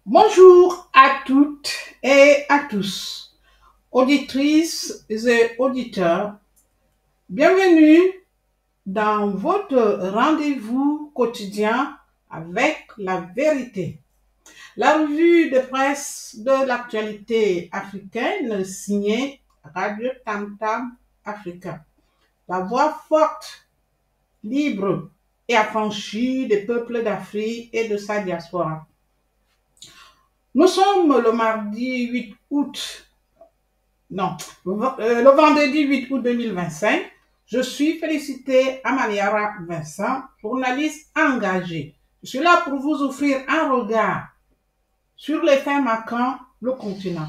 Bonjour à toutes et à tous, auditrices et auditeurs. Bienvenue dans votre rendez-vous quotidien avec la vérité. La revue de presse de l'actualité africaine signée Radio Tam Tam Africa. La voix forte, libre et affranchie des peuples d'Afrique et de sa diaspora. Nous sommes le mardi 8 août, non, le vendredi 8 août 2025. Je suis Félicité Amaniara Vincent, journaliste engagée. Je suis là pour vous offrir un regard sur les faits marquant le continent.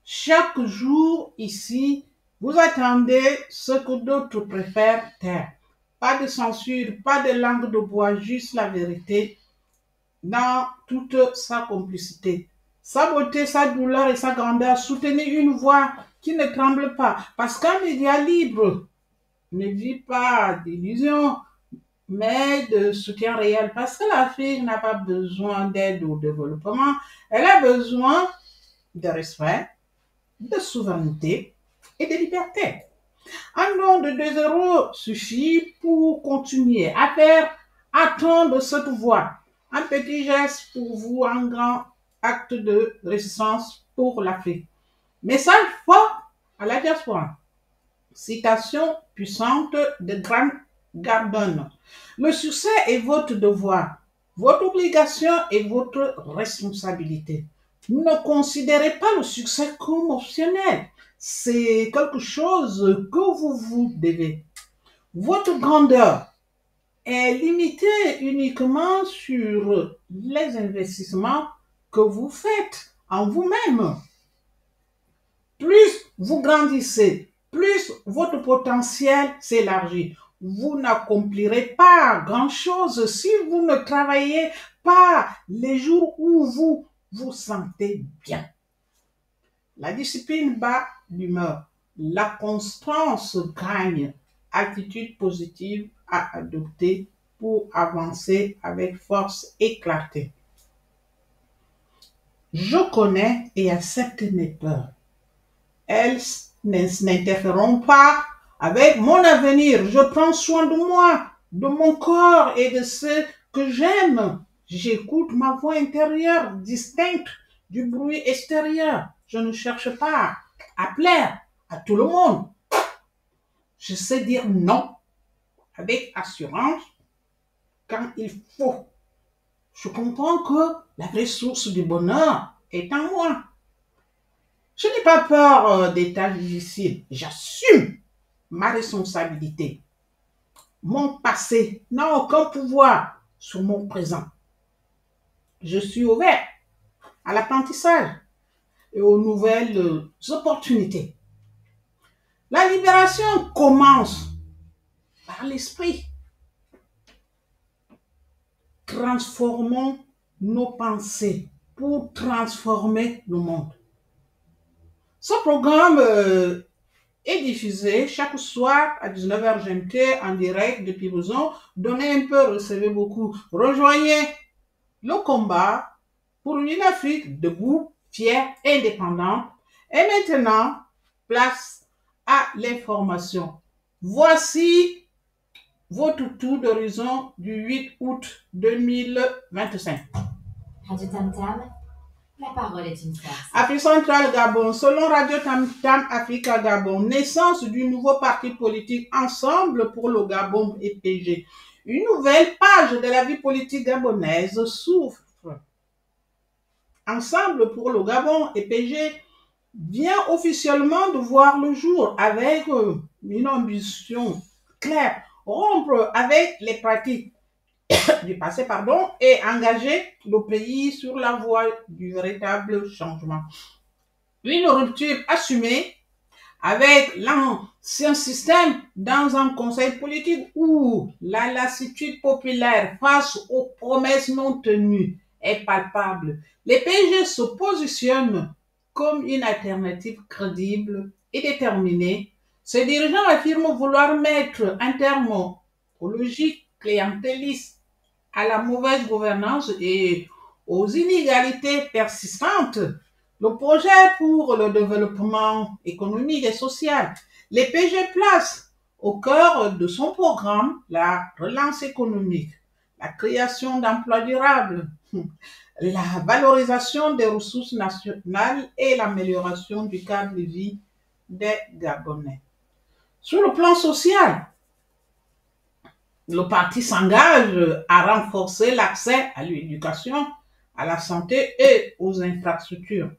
Chaque jour ici, vous attendez ce que d'autres préfèrent taire. Pas de censure, pas de langue de bois, juste la vérité dans toute sa complicité. Sa beauté, sa douleur et sa grandeur, soutenez une voix qui ne tremble pas. Parce qu'un média libre ne vit pas d'illusions, mais de soutien réel. Parce que l'Afrique n'a pas besoin d'aide au développement, elle a besoin de respect, de souveraineté et de liberté. Un don de 2 € suffit pour continuer à faire attendre cette voix. Un petit geste pour vous, un grand acte de résistance pour l'Afrique. Message fort à la diaspora. Citation puissante de Grant Cardone. Le succès est votre devoir, votre obligation et votre responsabilité. Ne considérez pas le succès comme optionnel. C'est quelque chose que vous vous devez. Votre grandeur est limitée uniquement sur les investissements que vous faites en vous-même. Plus vous grandissez, plus votre potentiel s'élargit. Vous n'accomplirez pas grand-chose si vous ne travaillez pas les jours où vous vous sentez bien. La discipline bat l'humeur. La constance gagne. Attitude positive à adopter pour avancer avec force et clarté. Je connais et accepte mes peurs. Elles n'interféreront pas avec mon avenir. Je prends soin de moi, de mon corps et de ce que j'aime. J'écoute ma voix intérieure distincte du bruit extérieur. Je ne cherche pas à plaire à tout le monde. Je sais dire non avec assurance quand il faut. Je comprends que la vraie source du bonheur est en moi. Je n'ai pas peur des tâches difficiles. J'assume ma responsabilité. Mon passé n'a aucun pouvoir sur mon présent. Je suis ouvert à l'apprentissage et aux nouvelles opportunités. La libération commence par l'esprit. Transformons nos pensées pour transformer le monde. Ce programme est diffusé chaque soir à 19h GMT en direct depuis Besançon. Donnez un peu, recevez beaucoup. Rejoignez le combat pour une Afrique debout, fière, indépendante. Et maintenant, place à l'information. Voici votre tour d'horizon du 8 août 2025. Radio Tam Tam, la parole est une force. Afrique centrale Gabon, selon Radio Tam Tam Africa Gabon, naissance du nouveau parti politique Ensemble pour le Gabon et PG. Une nouvelle page de la vie politique gabonaise s'ouvre. Ensemble pour le Gabon et PG vient officiellement de voir le jour avec une ambition claire, rompre avec les pratiques du passé, et engager le pays sur la voie du véritable changement. Une rupture assumée avec l'ancien système dans un conseil politique où la lassitude populaire face aux promesses non tenues est palpable. Les PG se positionnent comme une alternative crédible et déterminée. Ces dirigeants affirment vouloir mettre un terme aux logiques clientélistes, à la mauvaise gouvernance et aux inégalités persistantes, le projet pour le développement économique et social, les PG place au cœur de son programme la relance économique, la création d'emplois durables, la valorisation des ressources nationales et l'amélioration du cadre de vie des Gabonais. Sur le plan social, le parti s'engage à renforcer l'accès à l'éducation, à la santé et aux infrastructures,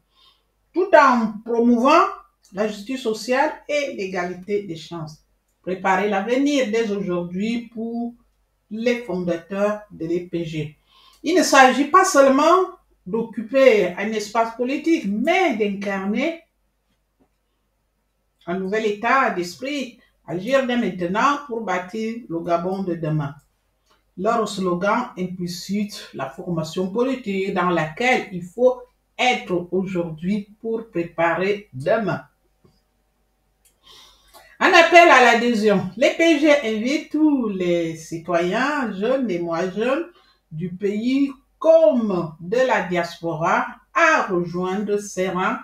tout en promouvant la justice sociale et l'égalité des chances. Préparer l'avenir dès aujourd'hui pour les fondateurs de l'EPG. Il ne s'agit pas seulement d'occuper un espace politique, mais d'incarner un nouvel état d'esprit, agir dès maintenant pour bâtir le Gabon de demain. Leur slogan implicite la formation politique dans laquelle il faut être aujourd'hui pour préparer demain. Un appel à l'adhésion. L'EPG invite tous les citoyens, jeunes et moins jeunes du pays comme de la diaspora à rejoindre ces rangs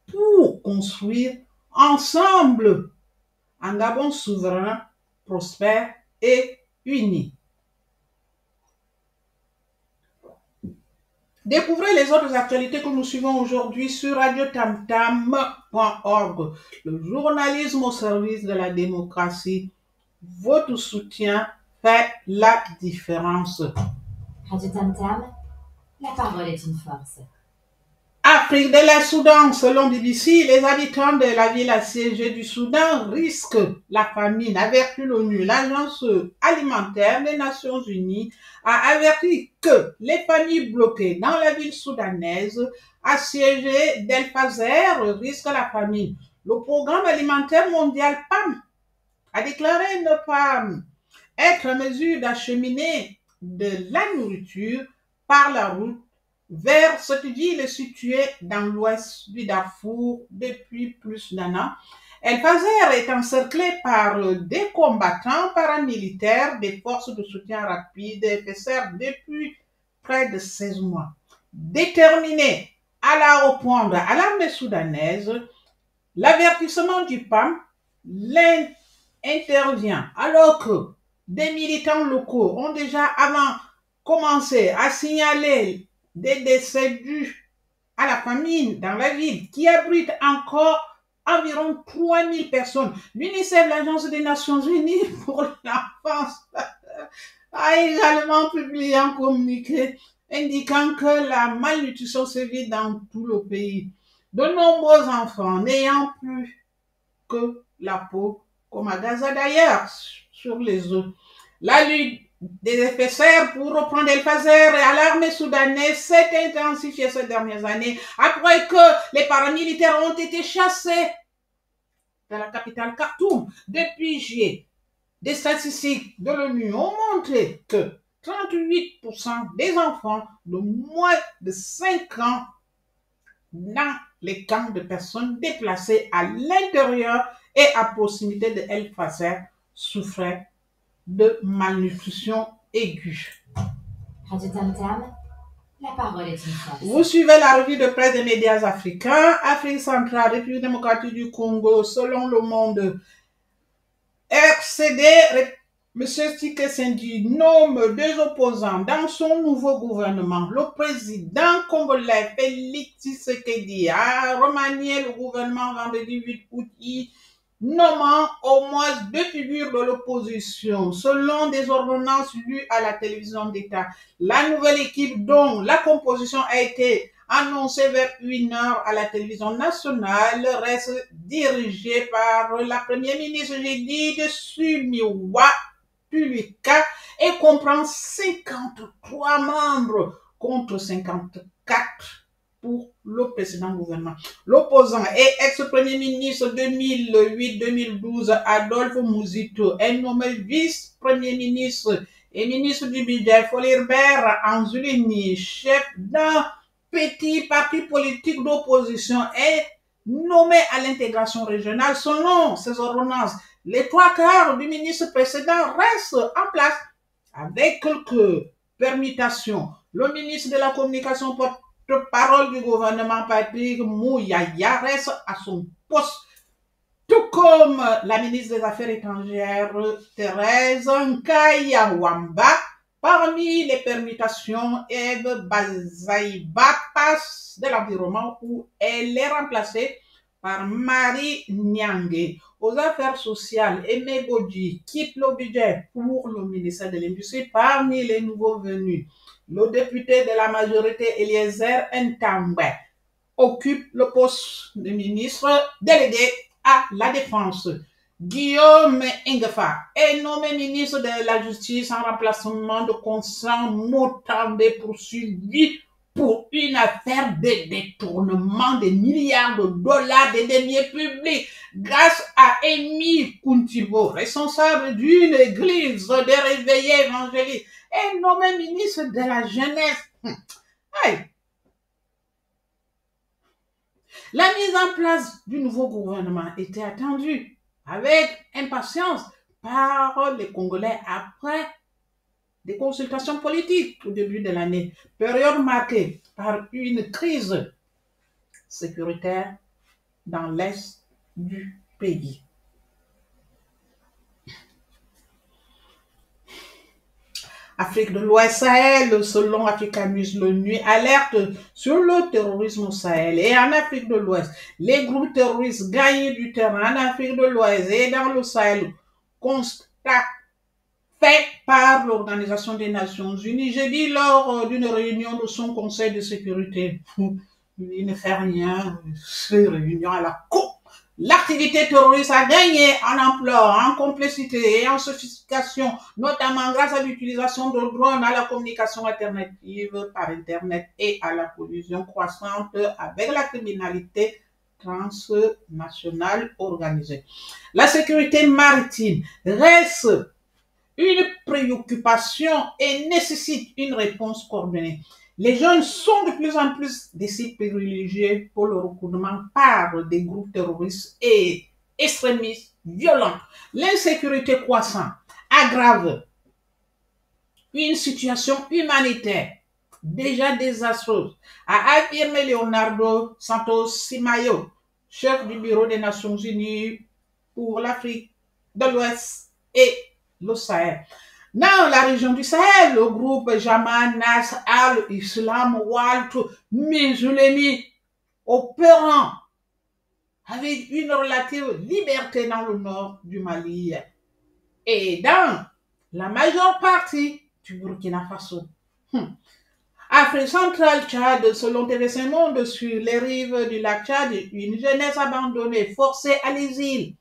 pour construire ensemble un Gabon souverain, prospère et uni. Découvrez les autres actualités que nous suivons aujourd'hui sur radiotamtam.org. Le journalisme au service de la démocratie. Votre soutien fait la différence. Radio Tam Tam, la parole est une force. Afrique de la Soudan, selon BBC, les habitants de la ville assiégée du Soudan risquent la famine, avertit l'ONU. L'Agence alimentaire des Nations Unies a averti que les familles bloquées dans la ville soudanaise assiégée d'El Fazer risquent la famine. Le Programme alimentaire mondial PAM a déclaré ne pas être en mesure d'acheminer de la nourriture par la route vers cette ville située dans l'ouest du Darfour depuis plus d'un an. El Fazer est encerclé par des combattants paramilitaires des forces de soutien rapide FSR depuis près de 16 mois. Déterminés à la reprendre à l'armée soudanaise, l'avertissement du PAM intervient alors que des militants locaux ont déjà avant commencé à signaler des décès dus à la famine dans la ville qui abrite encore environ 3000 personnes. L'UNICEF, l'Agence des Nations Unies pour l'enfance, a également publié un communiqué indiquant que la malnutrition sévit dans tout le pays. De nombreux enfants n'ayant plus que la peau, comme à Gaza d'ailleurs, sur les os. La lutte des FSR pour reprendre El Fazer et à l'armée soudanaise s'est intensifiée ces dernières années après que les paramilitaires ont été chassés de la capitale Khartoum depuis juillet. Des statistiques de l'ONU ont montré que 38% des enfants de moins de 5 ans dans les camps de personnes déplacées à l'intérieur et à proximité de El Fazer souffraient de malnutrition aiguë. Radio Tam Tam, la parole est une force. Vous suivez la revue de presse des médias africains. Afrique centrale, République démocratique du Congo, selon Le Monde. RCD, M. Tshisekedi nomme 2 opposants dans son nouveau gouvernement. Le président congolais Félix Tshisekedi a remanié le gouvernement vendredi 8 août, nommant au moins 2 figures de l'opposition, selon des ordonnances lues à la télévision d'État. La nouvelle équipe dont la composition a été annoncée vers 1h à la télévision nationale reste dirigée par la première ministre Judith Suminwa Tuluka et comprend 53 membres contre 54 pour le précédent gouvernement. L'opposant et ex-premier ministre 2008-2012 Adolphe Muzito est nommé vice-premier ministre et ministre du budget. Folibert Anzulini, chef d'un petit parti politique d'opposition, est nommé à l'intégration régionale. Selon ces ordonnances, les 3/4 du ministre précédent restent en place avec quelques permutations. Le ministre de la Communication, porte-parole du gouvernement, Patrick Mouyaya, reste à son poste, tout comme la ministre des Affaires étrangères, Thérèse Nkayawamba. Parmi les permutations, Eve Bazaïba passe de l'environnement où elle est remplacée par Marie Nyangé. Aux affaires sociales, Aimé Bodji quitte le budget pour le ministère de l'Industrie. Parmi les nouveaux venus, le député de la majorité Eliezer Ntambwe occupe le poste de ministre délégué à la Défense. Guillaume Ingefa est nommé ministre de la Justice en remplacement de Constant Motambe poursuivi pour une affaire de détournement de milliards de dollars des deniers publics grâce à Émile Kuntibo, responsable d'une église de réveillés évangéliques, est nommé ministre de la Jeunesse. Hey. La mise en place du nouveau gouvernement était attendue avec impatience par les Congolais après des consultations politiques au début de l'année, période marquée par une crise sécuritaire dans l'est du pays. Afrique de l'Ouest Sahel, selon Africa News, l'ONU alerte sur le terrorisme au Sahel et en Afrique de l'Ouest. Les groupes terroristes gagnent du terrain en Afrique de l'Ouest et dans le Sahel. Constat fait par l'Organisation des Nations Unies, jeudi lors d'une réunion de son Conseil de sécurité. Il ne fait rien, c'est réunion à la con. L'activité terroriste a gagné en ampleur, en complexité et en sophistication, notamment grâce à l'utilisation de drones, à la communication alternative par Internet et à la collusion croissante avec la criminalité transnationale organisée. La sécurité maritime reste une préoccupation et nécessite une réponse coordonnée. Les jeunes sont de plus en plus des cibles privilégiés pour le recrutement par des groupes terroristes et extrémistes violents. L'insécurité croissante aggrave une situation humanitaire déjà désastreuse, a affirmé Leonardo Santos Simayo, chef du bureau des Nations Unies pour l'Afrique de l'Ouest et le Sahel. Dans la région du Sahel, le groupe Jamaat Nasr al-Islam Wal Musulmi opérant avec une relative liberté dans le nord du Mali et dans la majeure partie du Burkina Faso. Afrique centrale, Tchad, selon TV5 Monde, sur les rives du lac Tchad, une jeunesse abandonnée, forcée à l'exil.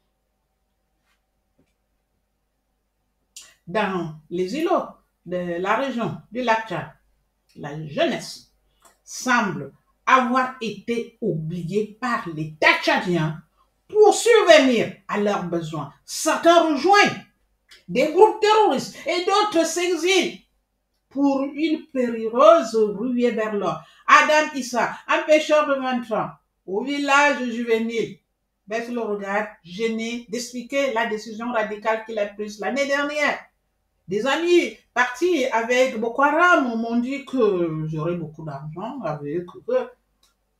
Dans les îlots de la région du lac Tchad, la jeunesse semble avoir été oubliée par l'État tchadien pour subvenir à leurs besoins. Certains rejoignent des groupes terroristes et d'autres s'exilent pour une périlleuse ruée vers l'or. Adam Issa, un pêcheur de 20 ans, au village juvénile, baisse le regard, gêné d'expliquer la décision radicale qu'il a prise l'année dernière. Des amis partis avec Boko Haram m'ont dit que j'aurais beaucoup d'argent avec eux.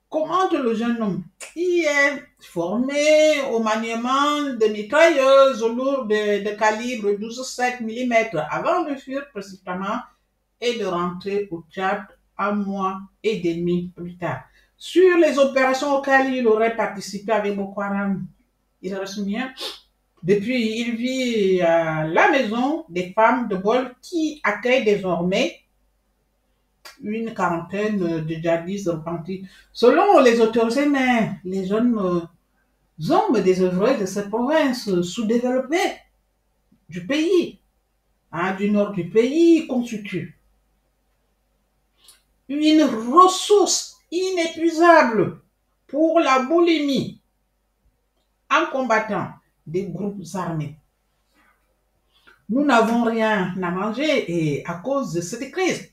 Comment le jeune homme qui est formé au maniement de mitrailleuses lourdes de calibre 12,7 mm avant de fuir précipitamment et de rentrer au Tchad un mois et demi plus tard. Sur les opérations auxquelles il aurait participé avec Boko Haram, il reste bien. Depuis, il vit à la maison des femmes de Bol qui accueillent désormais une quarantaine de djihadistes repentis. Selon les autorités, les jeunes hommes désœuvrés de cette province sous-développée du pays, du nord du pays, constituent une ressource inépuisable pour la boulimie en combattant des groupes armés. Nous n'avons rien à manger et à cause de cette crise,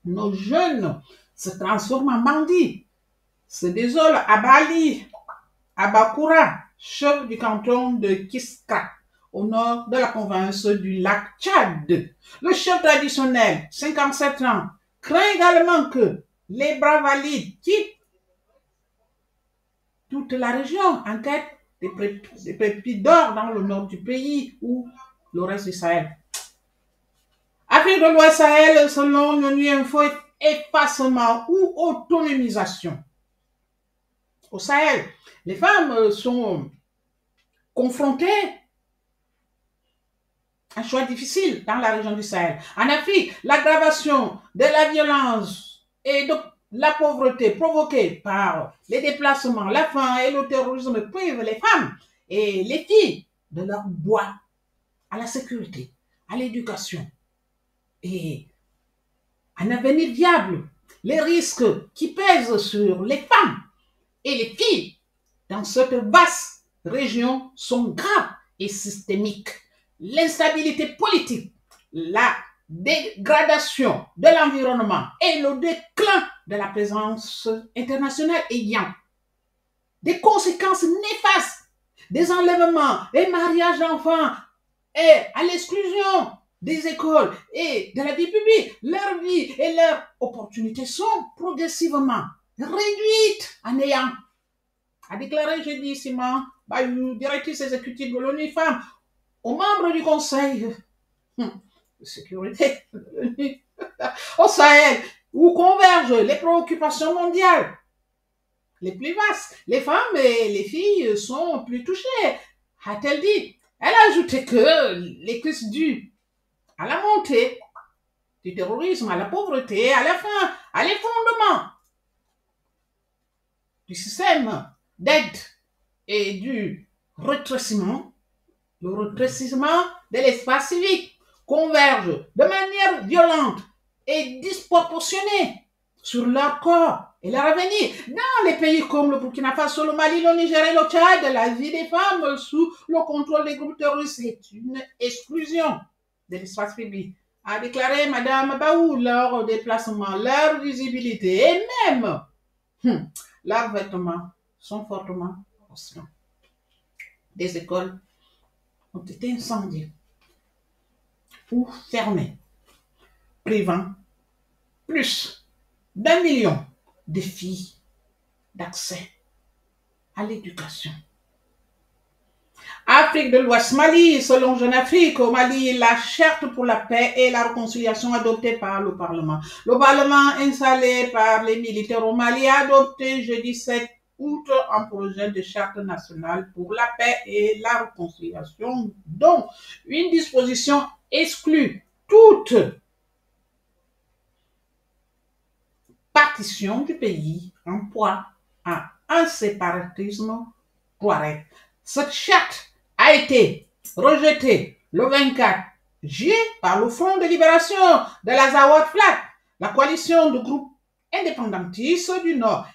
nos jeunes se transforment en bandits, se désolent à Bali, à Bakura, chef du canton de Kiska, au nord de la province du lac Tchad. Le chef traditionnel, 57 ans, craint également que les bras valides quittent toute la région en quête des pépites d'or dans le nord du pays ou le reste du Sahel. Afrique de l'Ouest Sahel, selon l'ONU Info, effacement ou autonomisation. Au Sahel, les femmes sont confrontées à un choix difficile dans la région du Sahel. En Afrique, l'aggravation de la violence et de la pauvreté provoquée par les déplacements, la faim et le terrorisme privent les femmes et les filles de leur droit à la sécurité, à l'éducation et à un avenir viable. Les risques qui pèsent sur les femmes et les filles dans cette vaste région sont graves et systémiques. L'instabilité politique, la dégradation de l'environnement et le déclin de la présence internationale ayant des conséquences néfastes, des enlèvements, des mariages d'enfants et à l'exclusion des écoles et de la vie publique, leur vie et leurs opportunités sont progressivement réduites à néant, a déclaré jeudi Simon Bayou, directrice exécutive de l'ONU Femmes, aux membres du Conseil de sécurité de l'ONU au Sahel, où convergent les préoccupations mondiales les plus vastes. Les femmes et les filles sont plus touchées, a-t-elle dit. Elle a ajouté que les crises dues à la montée du terrorisme, à la pauvreté, à la faim, à l'effondrement du système d'aide et du rétrécissement, le rétrécissement de l'espace civique convergent de manière violente et disproportionnée sur leur corps et leur avenir. Dans les pays comme le Burkina Faso, le Mali, le Niger et le Tchad, la vie des femmes sous le contrôle des groupes terroristes est une exclusion de l'espace public, a déclaré Madame Baou lors des déplacements. Leur visibilité et même leurs vêtements sont fortement restreints. Des écoles ont été incendiées ou fermées, privant plus d'1 million de filles d'accès à l'éducation. Afrique de l'Ouest, Mali, selon Jeune Afrique, au Mali, la charte pour la paix et la réconciliation adoptée par le Parlement. Le Parlement installé par les militaires au Mali a adopté jeudi 7 août un projet de charte nationale pour la paix et la réconciliation, dont une disposition exclut toute partition du pays en proie à un séparatisme touareg. Cette charte a été rejetée le 24 juillet par le Front de libération de l'Azawad Flag, la coalition de groupes indépendantistes du Nord.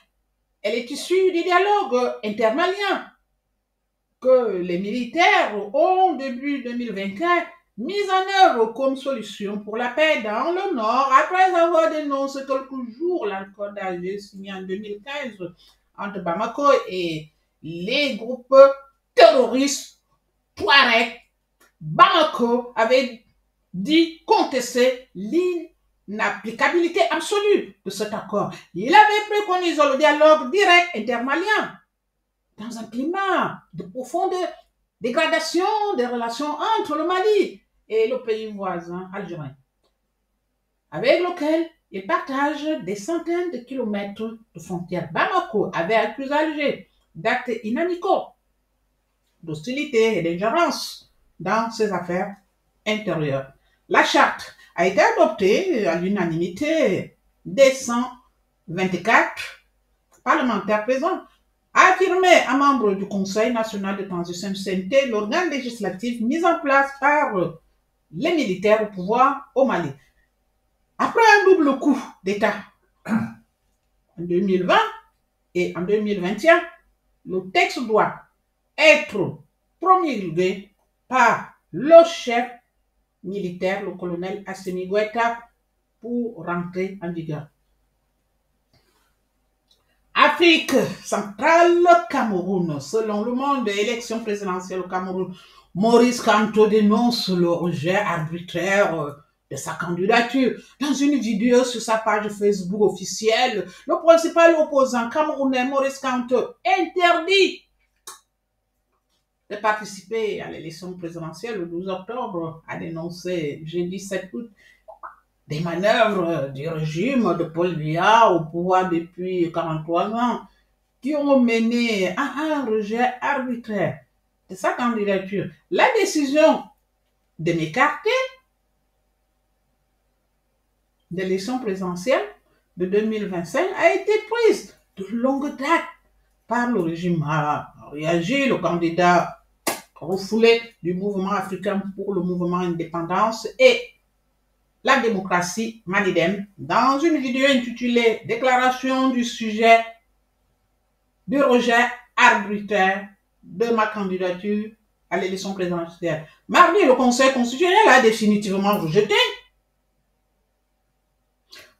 Elle est issue du dialogue intermalien que les militaires ont, début 2024, mis en œuvre comme solution pour la paix dans le Nord après avoir dénoncé quelques jours l'accord d'Alger signé en 2015 entre Bamako et les groupes terroristes Touareg. Bamako avait dit contester l'inapplicabilité absolue de cet accord. Il avait préconisé le dialogue direct intermalien dans un climat de profonde dégradation des relations entre le Mali et le pays voisin algérien, avec lequel il partage des centaines de kilomètres de frontières. Bamako avait accusé Alger d'actes inamicaux, d'hostilité et d'ingérence dans ses affaires intérieures. La charte a été adoptée à l'unanimité des 124 parlementaires présents, a affirmé un membre du Conseil national de transition CNT, l'organe législatif mis en place par les militaires au pouvoir au Mali. Après un double coup d'État en 2020 et en 2021, le texte doit être promulgué par le chef militaire, le colonel Assimi Goïta, pour rentrer en vigueur. Afrique centrale, Cameroun. Selon Le Monde, élection présidentielle au Cameroun, Maurice Kamto dénonce le rejet arbitraire de sa candidature. Dans une vidéo sur sa page Facebook officielle, le principal opposant camerounais Maurice Kamto interdit de participer à l'élection présidentielle le 12 octobre, a dénoncé jeudi 7 août des manœuvres du régime de Paul Biya au pouvoir depuis 43 ans qui ont mené à un rejet arbitraire de sa candidature. La décision de m'écarter de l'élection présidentielle de 2025 a été prise de longue date par le régime. A réagi le candidat refoulé du mouvement africain pour le mouvement indépendance et la démocratie, Manidem, dans une vidéo intitulée Déclaration du sujet du rejet arbitraire de ma candidature à l'élection présidentielle. Mardi, le Conseil constitutionnel a définitivement rejeté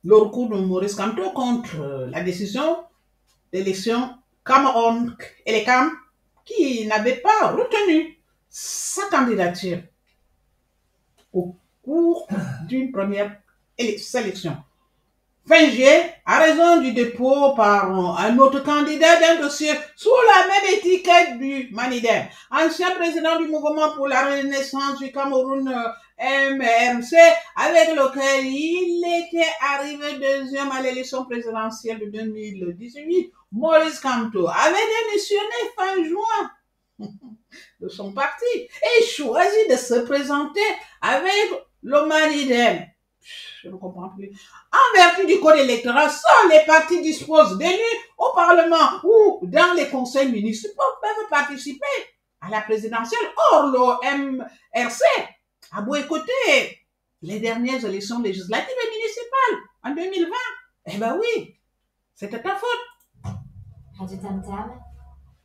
le recours de Maurice Kamto contre la décision d'élection Cameroun et les CAM qui n'avait pas retenu sa candidature au cours d'une première sélection. Fin juillet, à raison du dépôt par un autre candidat d'un dossier sous la même étiquette du Manidem, ancien président du mouvement pour la renaissance du Cameroun MRC, avec lequel il était arrivé deuxième à l'élection présidentielle de 2018, Maurice Kamto avait démissionné fin juin de son parti et choisi de se présenter avec le Manidem. Je ne comprends plus. En vertu du code électoral, seuls les partis disposent d'élus au Parlement ou dans les conseils municipaux peuvent participer à la présidentielle. Or, le MRC a boycotté les dernières élections législatives et municipales en 2020. Eh ben oui, c'était ta faute. Radio Tam Tam,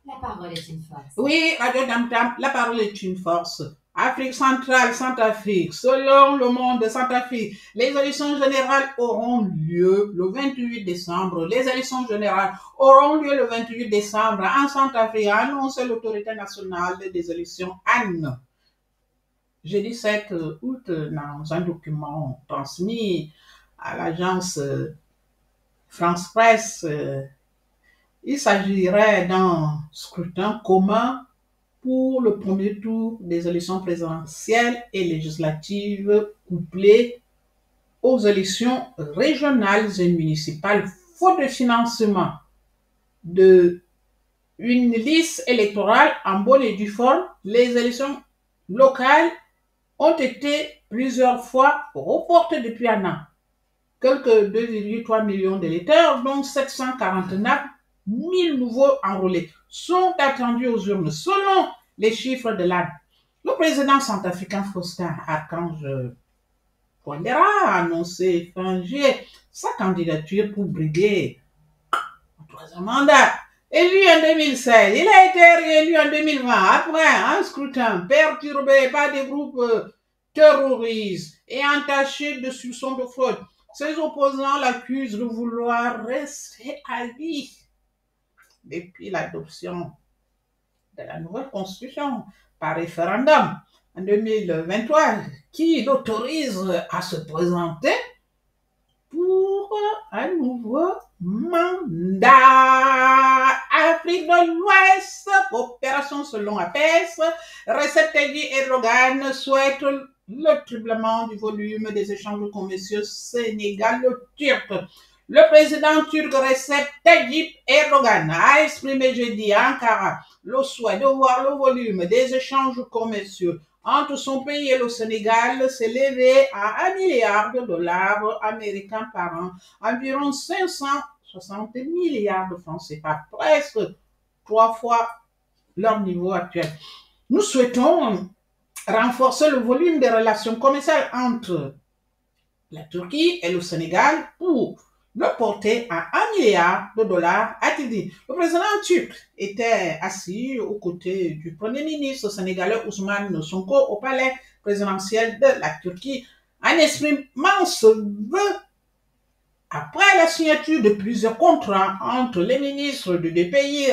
la parole est une force. Oui, Radio Tam Tam, la parole est une force. Afrique centrale, Centrafrique, selon le monde de Centrafrique, les élections générales auront lieu le 28 décembre. Les élections générales auront lieu le 28 décembre en Centrafrique, a annoncé l'autorité nationale des élections AN. Jeudi 7 août, dans un document transmis à l'agence France Presse, il s'agirait d'un scrutin commun pour le premier tour des élections présidentielles et législatives couplées aux élections régionales et municipales, faute de financement de une liste électorale en bonne et due forme. Les élections locales ont été plusieurs fois reportées depuis un an. Quelques 2,3 millions d'électeurs, dont 749 000 nouveaux enrôlés, sont attendus aux urnes selon les chiffres de l'AN. Le président centrafricain Faustin Archange Touadéra a annoncé fin juillet sa candidature pour briguer un troisième mandat. Élu en 2016, il a été réélu en 2020 après un scrutin perturbé par des groupes terroristes et entachés de soupçons de fraude. Ses opposants l'accusent de vouloir rester à vie depuis l'adoption de la nouvelle constitution par référendum en 2023 qui l'autorise à se présenter pour un nouveau mandat. Afrique de l'Ouest, coopération selon APES, Recep Tayyip Erdogan souhaite le triplement du volume des échanges commerciaux sénégalo-turcs. Le président turc Recep Tayyip Erdogan a exprimé jeudi à Ankara le souhait de voir le volume des échanges commerciaux entre son pays et le Sénégal s'élever à 1 milliard de dollars américains par an, environ 560 milliards de francs CFA, presque 3 fois leur niveau actuel. Nous souhaitons renforcer le volume des relations commerciales entre la Turquie et le Sénégal pour le porter à 1 milliard de dollars, a-t-il dit. Le président turc était assis aux côtés du premier ministre sénégalais Ousmane Sonko au palais présidentiel de la Turquie en exprimant ce vœu après la signature de plusieurs contrats entre les ministres de deux pays.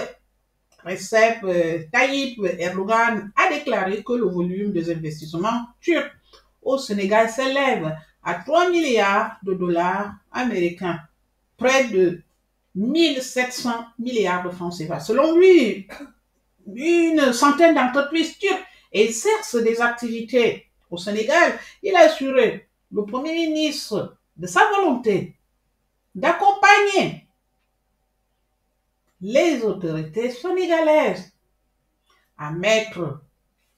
Recep Tayyip Erdogan a déclaré que le volume des investissements turcs au Sénégal s'élève à 3 milliards de dollars américains, près de 1700 milliards de francs CFA. Selon lui, une centaine d'entreprises turques exercent des activités au Sénégal. Il a assuré le Premier ministre de sa volonté d'accompagner les autorités sénégalaises à mettre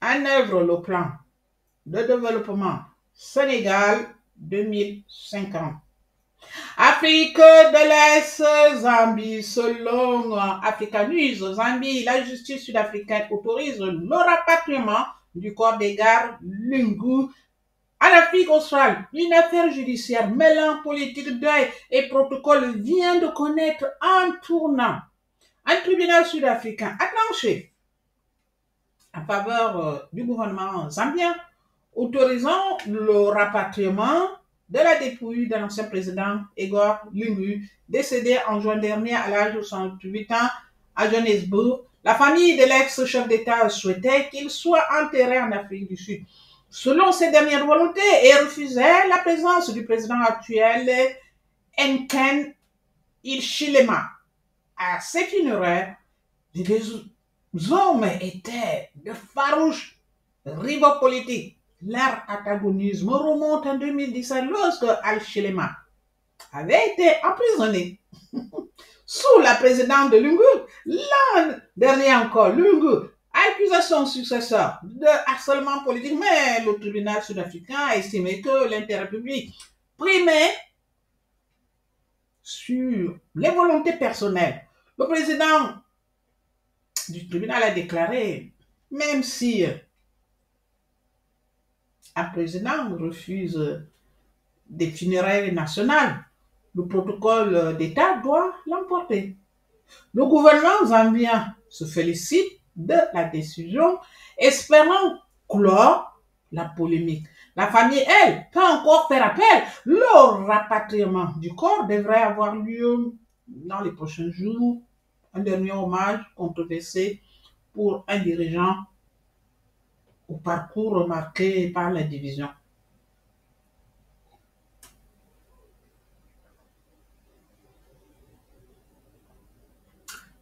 en œuvre le plan de développement Sénégal 2050. Afrique de l'Est, Zambie, selon Africa News, Zambie, la justice sud-africaine autorise le rapatriement du corps des gardes Lungu en Afrique australe. Une affaire judiciaire mêlant politique, deuil et protocole vient de connaître un tournant. Un tribunal sud-africain a tranché en faveur du gouvernement zambien, autorisant le rapatriement de la dépouille de l'ancien président Edgar Lungu, décédé en juin dernier à l'âge de 68 ans à Johannesburg. La famille de l'ex-chef d'État souhaitait qu'il soit enterré en Afrique du Sud. Selon ses dernières volontés, et refusait la présence du président actuel Hakainde Hichilema. À ses funérailles, les deux hommes étaient de farouches rivaux politiques. Leur antagonisme remonte en 2017 lorsque Hichilema avait été emprisonné sous la présidence de Lungu. L'an dernier encore, Lungu accusait son successeur de harcèlement politique, mais le tribunal sud-africain a estimé que l'intérêt public primait sur les volontés personnelles. Le président du tribunal a déclaré, même si un président refuse des funérailles nationales, le protocole d'État doit l'emporter. Le gouvernement zambien se félicite de la décision, espérant clore la polémique. La famille, elle, peut encore faire appel. Le rapatriement du corps devrait avoir lieu dans les prochains jours. Un dernier hommage controversé pour un dirigeant au parcours marqué par la division.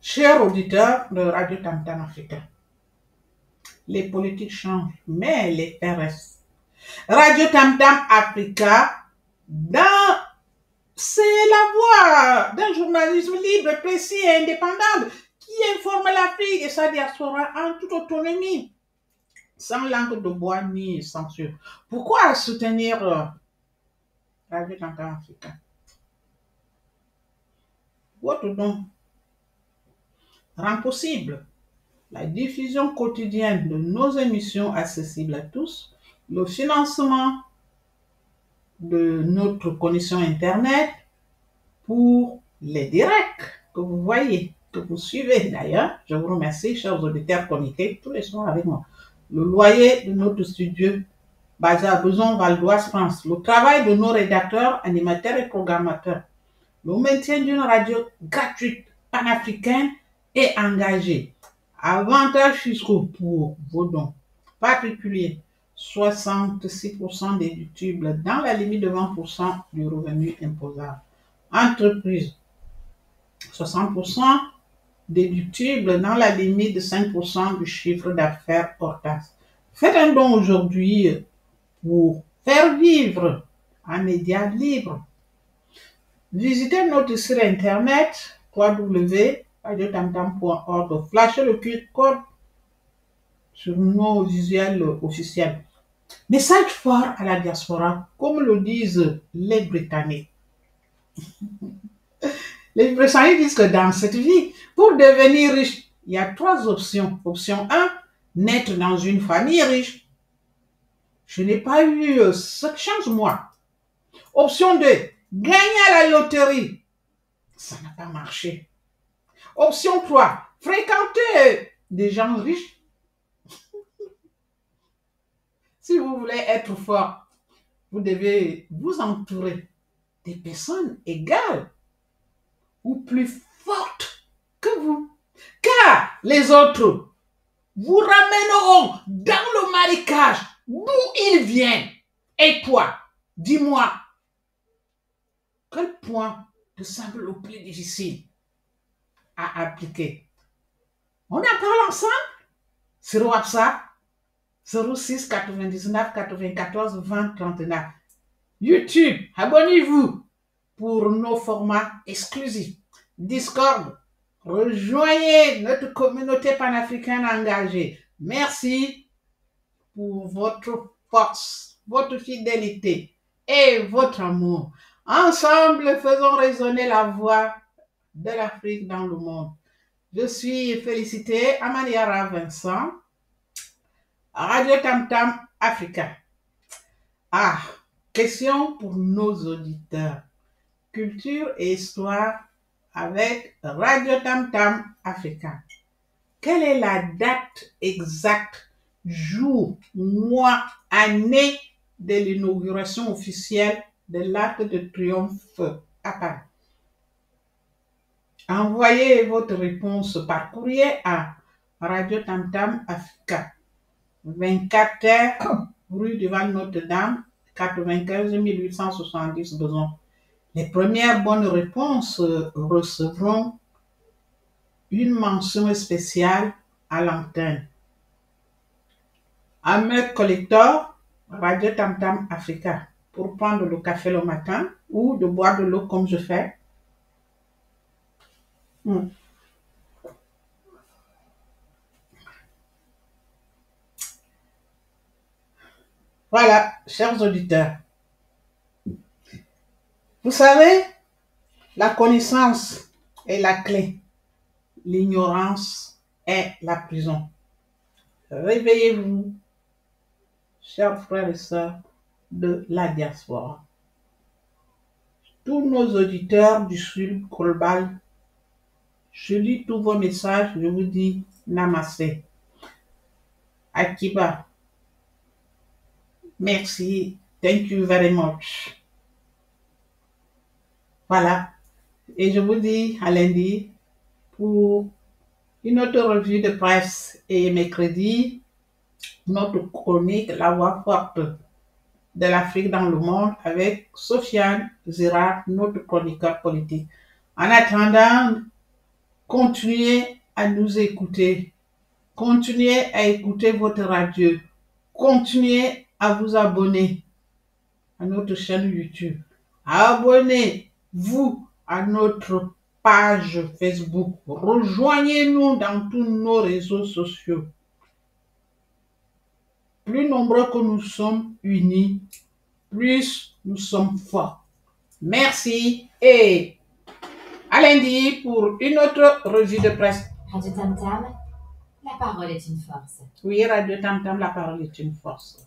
Chers auditeurs de Radio Tam Tam Africa, les politiques changent, mais les faits restent. Radio Tam Tam Africa, c'est la voix d'un journalisme libre, précis et indépendant qui informe l'Afrique et sa diaspora en toute autonomie, sans langue de bois ni censure. Pourquoi soutenir Radio Tam Tam Africa? Votre don rend possible la diffusion quotidienne de nos émissions accessibles à tous, le financement de notre connexion Internet pour les directs que vous voyez, que vous suivez d'ailleurs. Je vous remercie, chers auditeurs connectés, tous les soirs avec moi. Le loyer de notre studio basé à Besançon, Val-d'Oise, France. Le travail de nos rédacteurs, animateurs et programmateurs. Le maintien d'une radio gratuite, panafricaine et engagée. Avantages fiscaux pour vos dons particuliers. 66% déductibles dans la limite de 20% du revenu imposable. Entreprise, 60% déductible dans la limite de 5% du chiffre d'affaires hors taxe. Faites un don aujourd'hui pour faire vivre un média libre. Visitez notre site internet www.radiotamtam.org. Flashez le code sur nos visuels officiels. Message fort à la diaspora, comme le disent les Britanniques. Les Britanniques disent que dans cette vie, pour devenir riche, il y a 3 options. Option 1, naître dans une famille riche. Je n'ai pas eu cette chance, moi. Option 2, gagner à la loterie. Ça n'a pas marché. Option 3, fréquenter des gens riches. Si vous voulez être fort, vous devez vous entourer des personnes égales ou plus fortes que vous. Car les autres vous ramèneront dans le marécage d'où ils viennent. Et toi, Dis-moi, quel point te semble le plus difficile à appliquer? On en parle ensemble sur WhatsApp 06 99 94 20 39. YouTube, abonnez-vous pour nos formats exclusifs. Discord, rejoignez notre communauté panafricaine engagée. Merci pour votre force, votre fidélité et votre amour. Ensemble, faisons résonner la voix de l'Afrique dans le monde. Je suis félicitée Amaniara Vincent, Radio Tam Tam Africa. Ah, question pour nos auditeurs. Culture et histoire avec Radio Tam Tam Africa. Quelle est la date exacte, jour, mois, année de l'inauguration officielle de l'Arc de Triomphe à Paris? Envoyez votre réponse par courrier à Radio Tam Tam Africa, 24 rue du Val-Notre-Dame, 95 870 Besançon. Les premières bonnes réponses recevront une mention spéciale à l'antenne. Ahmed Collector, Radio Tam Tam Africa, pour prendre le café le matin ou de boire de l'eau comme je fais. Voilà, chers auditeurs. Vous savez, la connaissance est la clé. L'ignorance est la prison. Réveillez-vous, chers frères et sœurs de la diaspora. Tous nos auditeurs du Sud global, je lis tous vos messages, je vous dis Namaste. Akiba, merci, thank you very much. Voilà, et je vous dis à lundi pour une autre revue de presse et mercredi, notre chronique La Voix forte de l'Afrique dans le monde avec Sofiane Zira, notre chroniqueur politique. En attendant, continuez à nous écouter. Continuez à écouter votre radio. Continuez à vous abonner à notre chaîne YouTube. Abonnez-vous à notre page Facebook. Rejoignez-nous dans tous nos réseaux sociaux. Plus nombreux que nous sommes unis, plus nous sommes forts. Merci et à lundi pour une autre revue de presse. Radio Tam Tam, la parole est une force. Oui, Radio Tam Tam, la parole est une force.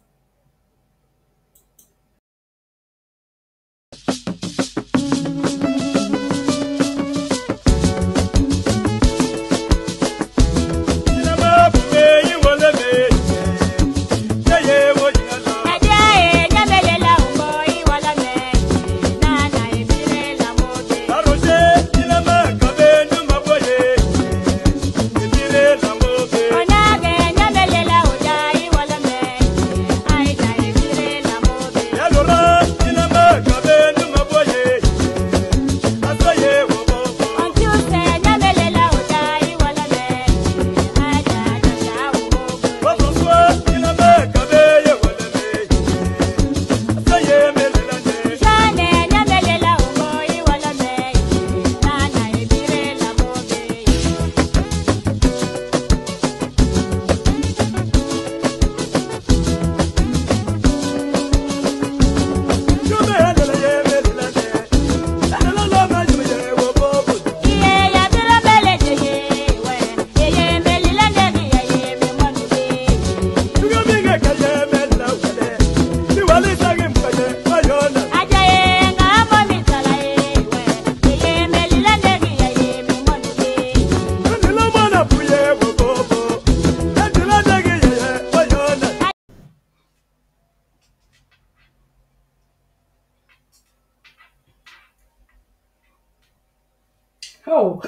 Oh,